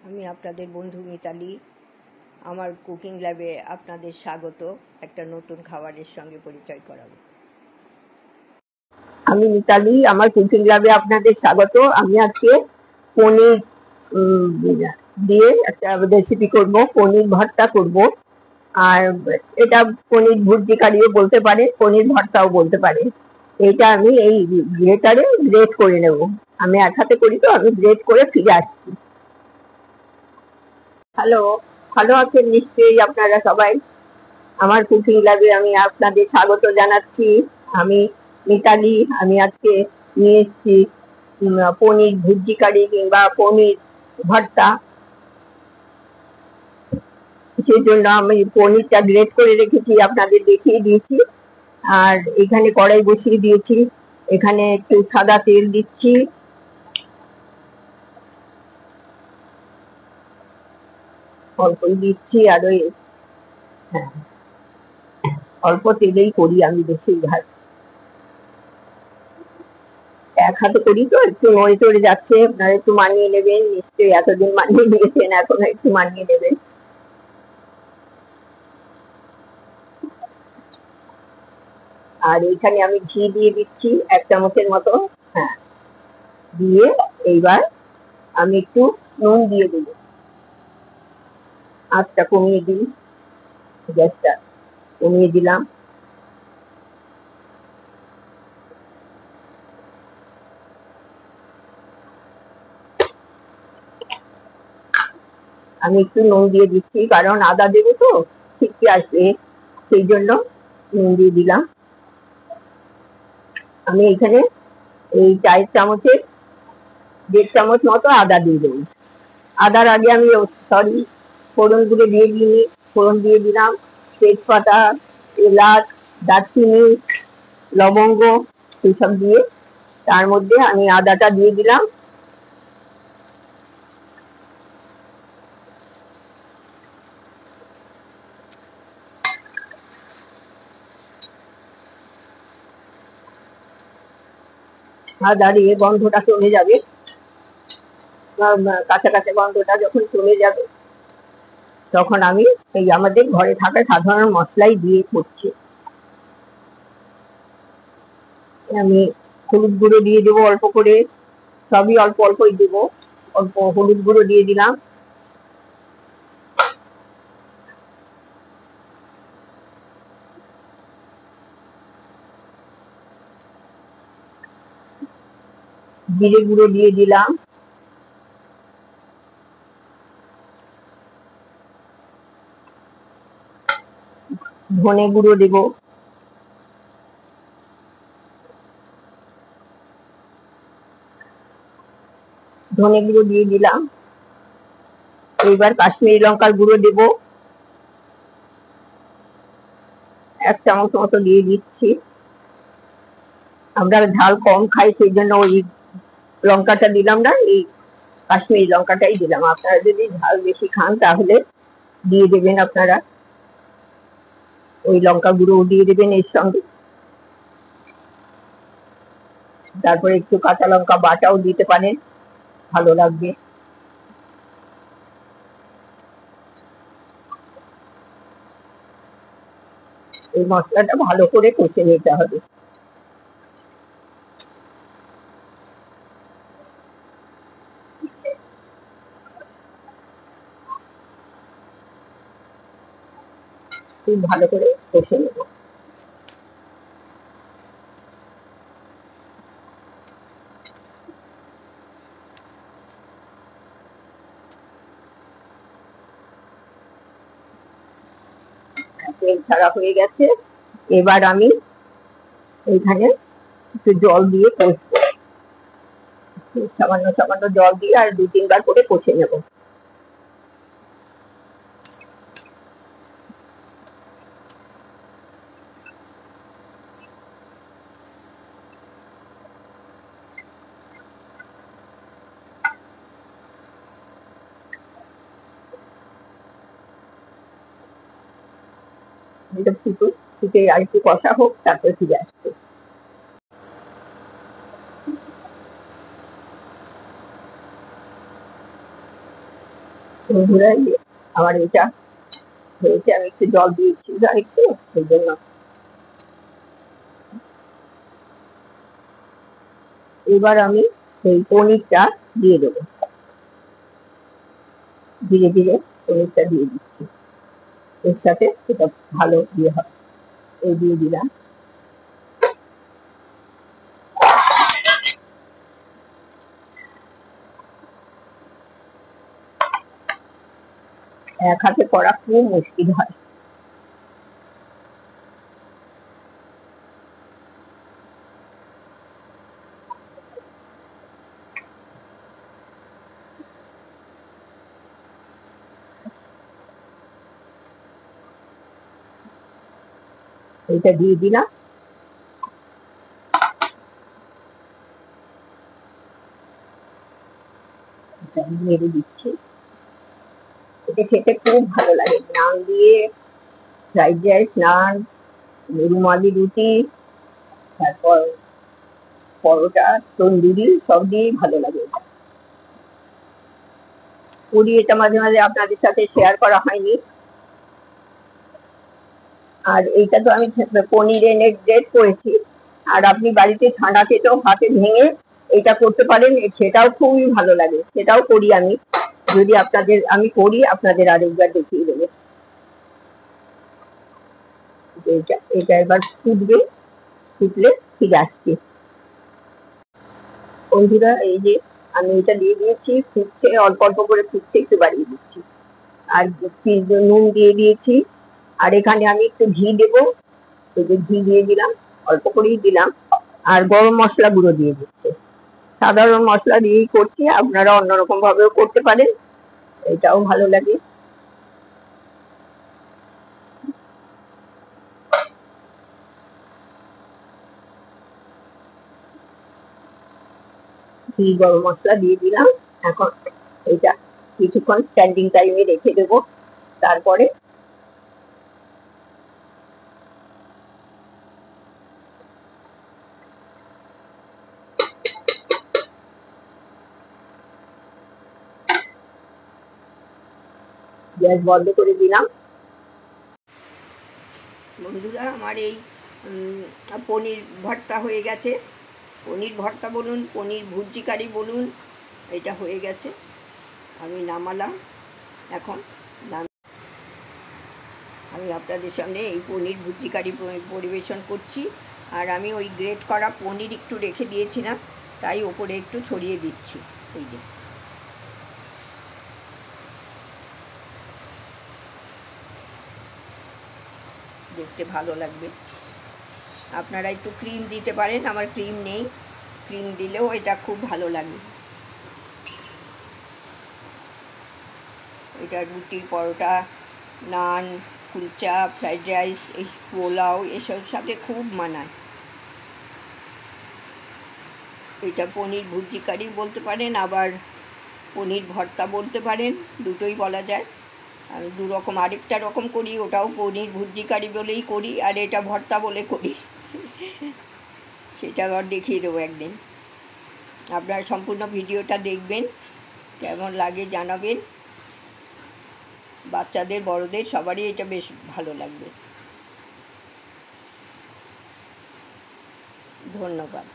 আমি আপনাদের বন্ধু মিতালি। আমার কুকিং ল্যাবে আপনাদের স্বাগত। একটা নতুন খাবারের সঙ্গে পরিচয় করাবো। আমি মিতালি, আমার কুকিং ল্যাবে আপনাদের স্বাগত। আমি আজকে পনির দিয়ে একটা রেসিপি করব, পনির ভর্তা করব। আর এটা পনির ভুর্জি কারিও বলতে পারে, পনির ভর্তাও বলতে পারে। এটা আমি এই গ্রেটারে গ্রেট করে নেব। আমি এক হাতে করি তো, আমি গ্রেট করে ফিরে আসছি। হ্যালো, ভালো আছেন নিশ্চয়ই আপনারা সবাই। আমার কুকিং ল্যাবে আমি আপনাদের স্বাগত জানাচ্ছি। আমি মিতালি। আমি আজকে নিয়ে এসেছি পনির ভুর্জি কারি কিংবা পনির ভর্তা। সেই জন্য আমি পনিরটা গ্রেট করে রেখেছি, আপনাদের দেখিয়ে দিয়েছি। আর এখানে কড়াই বসিয়ে দিয়েছি, এখানে একটু সাদা তেল দিচ্ছি। অল্পই দিচ্ছি, আর ওই হ্যাঁ, অল্প তেলেই করি আমি বেশিরভাগ। এক হাতে করি তো, একটু নড়ে চড়ে যাচ্ছে, আপনারা একটু মানিয়ে নেবেন। নিশ্চয়ই এতদিন মানিয়ে নিয়েছেন, এখন একটু মানিয়ে নেবেন। আর এইখানে আমি ঘি দিয়ে দিচ্ছি 1 চামচের মতো। হ্যাঁ, দিয়ে এইবার আমি একটু নুন দিয়ে দেব। আঁচটা কমিয়ে দিই, গ্যাসটা কমিয়ে দিলাম। আমি একটু নুন দিয়ে দিচ্ছি, কারণ আদা দেবো তো, ছিটকে আসবে, সেই জন্য নুন দিয়ে দিলাম। আমি এখানে এই 4 চামচের 1.5 চামচ মতো আদা দিয়ে দেবো। আদার আগে আমি ফোড়ন গুলো দিয়ে দিই। ফোড়ন দিয়ে দিলাম তেজপাতা, এলাচ, দারচিনি, লবঙ্গ, এইসব দিয়ে তার মধ্যে আমি আদাটা দিয়ে দিলাম। আদার গন্ধটা চলে যাবে, কাঁচা কাঁচা গন্ধটা যখন চলে যাবে, তখন আমি এই আমাদের ঘরে থাকা সাধারণ মশলাই দিয়ে করছি। আমি হলুদ গুঁড়ো দিয়ে দেবো অল্প করে, সবই অল্প অল্পই দেবো। অল্প হলুদ গুঁড়ো দিয়ে দিলাম। জিরে গুঁড়ো দিয়ে দিলাম। ধনে গুঁড়ো দেবো। ধনে গুঁড়ো দিয়ে দিলাম। এইবার কাশ্মীরি লঙ্কার গুঁড়ো দেবো, 1 চামচ মতো দিয়ে দিচ্ছি। আমরা ঝাল কম খাই, সেই জন্য ওই লঙ্কাটা দিলাম না, এই কাশ্মীরি লঙ্কাটাই দিলাম। আপনারা যদি ঝাল বেশি খান তাহলে দিয়ে দেবেন, আপনারা ওই লঙ্কা গুঁড়ো দিয়ে দেবেন এর সঙ্গে। তারপরে একটু কাঁচা লঙ্কা বাটাও দিতে পারেন, ভালো লাগবে। এই মশলাটা ভালো করে কষে নিতে হবে। খুব ভালো করে কষে নেব। তেল ছাড়া হয়ে গেছে। এবার আমি এখানে একটু জল দিয়ে কষবো, সামান্য সামান্য জল দিয়ে আর 2-3 বার করে কষে নেব। এটা ফুটে আর একটু কষা হোক, তারপরে ফিরে আসছে। বন্ধুরা এই যে আমার এটা হয়েছে, আমি একটু জল দিয়েছি একটু, সেই জন্য এবার আমি সেই পনিরটা দিয়ে দেবো, ধীরে ধীরে পনিরটা দিয়ে দিচ্ছি, এর সাথে এটা ভালো দিয়ে হবে। এই দিয়ে দিলাম, এক হাতে করা খুব মুশকিল হয়। এটা দিয়ে দিলাম, নেড়ে দিচ্ছি। এটা খেতে খুব ভালো লাগে, নান দিয়ে, ফ্রাইড রাইস, নান, রুমালি রুটি, তারপর পরোটা, তন্দুরি, সব দিয়েই ভালো লাগে। পুরি এটা মাঝে মাঝে আপনাদের সাথে শেয়ার করা হয়নি। আর এইটা তো আমি পনির এনে গ্রেট করেছি, আর আপনি বাড়িতে ঠান্ডা খেতেও হাতে ভেঙে এটা করতে পারেন, সেটাও খুবই ভালো লাগে, সেটাও করি আমি। যদি আপনাদের আমি করি, আপনাদের আরেকবার দেখিয়ে দেবো। এটা এবার ফুটবে, ফুটলে ঠিক আসছে। বন্ধুরা এই যে আমি এটা দিয়ে দিয়েছি, ফুটছে, অল্প অল্প করে ফুটছে, একটু বাড়িয়ে দিচ্ছি। আর নুন দিয়ে দিয়েছি, আর এখানে আমি একটু ঘি দেবো, এই যে ঘি দিয়ে দিলাম, অল্প করেই দিলাম, আর গরম মশলা গুঁড়ো দিয়ে দিচ্ছি। সাধারণ মশলা দিয়েই করছি, আপনারা অন্যরকম ভাবেও করতে পারেন, এটাও ভালো লাগে। ঘি গরম মশলা দিয়ে দিলাম। এখন এটা কিছুক্ষণ স্ট্যান্ডিং টাইমে রেখে দেবো, তারপরে গ্যাস বন্ধ করে দিলাম। বন্ধুরা আমার এই পনির ভর্তা হয়ে গেছে, পনির ভর্তা বলুন, পনির ভুর্জি কারি বলুন, এটা হয়ে গেছে। আমি নামালাম, এখন আমি আপনাদের সামনে এই পনির ভুর্জি কারি পরিবেশন করছি। আর আমি ওই গ্রেট করা পনির একটু রেখে দিয়েছিলাম, তাই ওপরে একটু ছড়িয়ে দিচ্ছি। এই যে দেখতে ভালো লাগবে। আপনারা একটু ক্রিম দিতে পারেন, আমার ক্রিম নেই, ক্রিম দিলেও এটা খুব ভালো লাগে। এটা রুটি, পরোটা, নান, কুলচা, ফ্রাইড রাইস, এই পোলাও, এসব সাথে খুব মানায়। এটা পনির ভুর্জি কারি বলতে পারেন, আবার পনির ভর্তা বলতে পারেন, দুটোই বলা যায়। আমি দু রকম, আরেকটা রকম করি, ওটাও পনির ভুর্জি কারি বলেই করি, আর এটা ভর্তা বলে করি। সেটা আবার দেখিয়ে দেবো একদিন। আপনারা সম্পূর্ণ ভিডিওটা দেখবেন, কেমন লাগে জানাবেন। বাচ্চাদের, বড়দের, সবারই এটা বেশ ভালো লাগবে। ধন্যবাদ।